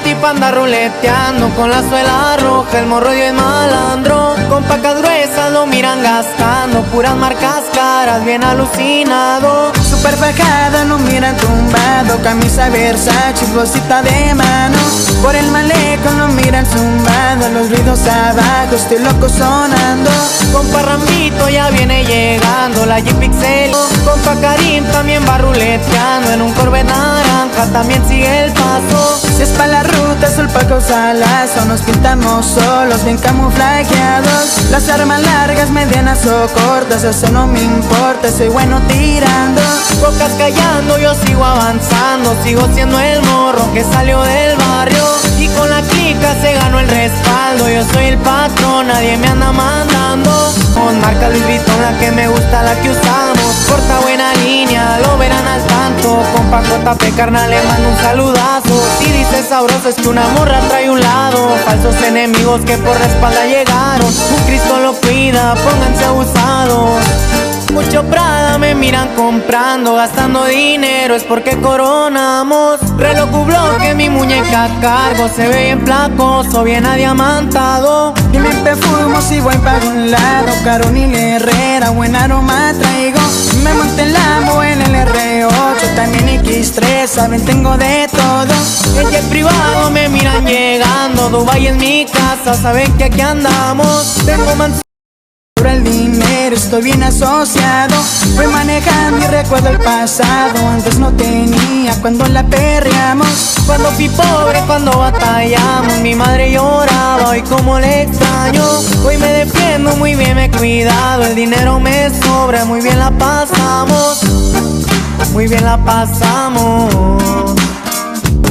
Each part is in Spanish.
City pa' andar ruleteando con la suela roja, el morro es malandro. Con pacas gruesas lo miran gastando, puras marcas caras, bien alucinado. Super fajada lo miran tumbado, camisa Versace, bolsita de mano. Por el malecón lo miran zumbado, los ruidos abajo, estoy loco sonando. Compa Rambito ya viene llegando, la Jeep Pixel. Compa Karim también va ruleteando, en un Corvette naranja también sigue el paso. Si es pa' la ruta, es el Paco Salazo, nos pintamos solos, bien camuflajeados. Las armas largas, medianas o cortas, eso no me importa, soy bueno tirando. Pocas callando, yo sigo avanzando, sigo siendo el morro que salió del barrio. Y con la clica se ganó el respaldo, yo soy el patrón, nadie me anda mandando. Con marca Louis Vuitton, la que me gusta, la que usamos. Corta buena línea, lo verán al tanto. Con Paco Tapé, carnal, le mando un saludazo. Si dice sabroso es que una morra trae un lado. Falsos enemigos que por la espalda llegaron. Un Cristo lo cuida, pónganse abusados. Mucho Prada me miran comprando, gastando dinero, es porque coronamos. Reloj Hublot que mi muñeca cargo, se ve bien placoso, bien adiamantado. Y me perfumo si voy para un lado, Caronil Herrera, buen aroma traigo. Me monté el Lambo en el R8, también X3, saben tengo de todo. En jet privado me miran llegando, Dubai es mi casa, saben que aquí andamos. Tengo mansión por el dinero, estoy bien asociado. Voy manejando y recuerdo el pasado, antes no tenía cuando la perreamos. Cuando fui pobre, cuando batallamos, mi madre lloraba, hoy como le extraño. Hoy me defiendo, muy bien me he cuidado, el dinero me sobra, muy bien la pasamos. Muy bien la pasamos.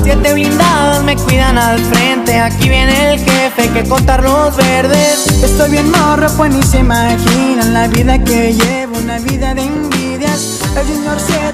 7 blindadas me cuidan al frente, aquí viene el jefe que contar los verdes. Estoy bien morro, pues ni se imaginan la vida que llevo, una vida de envidias. El Junior 7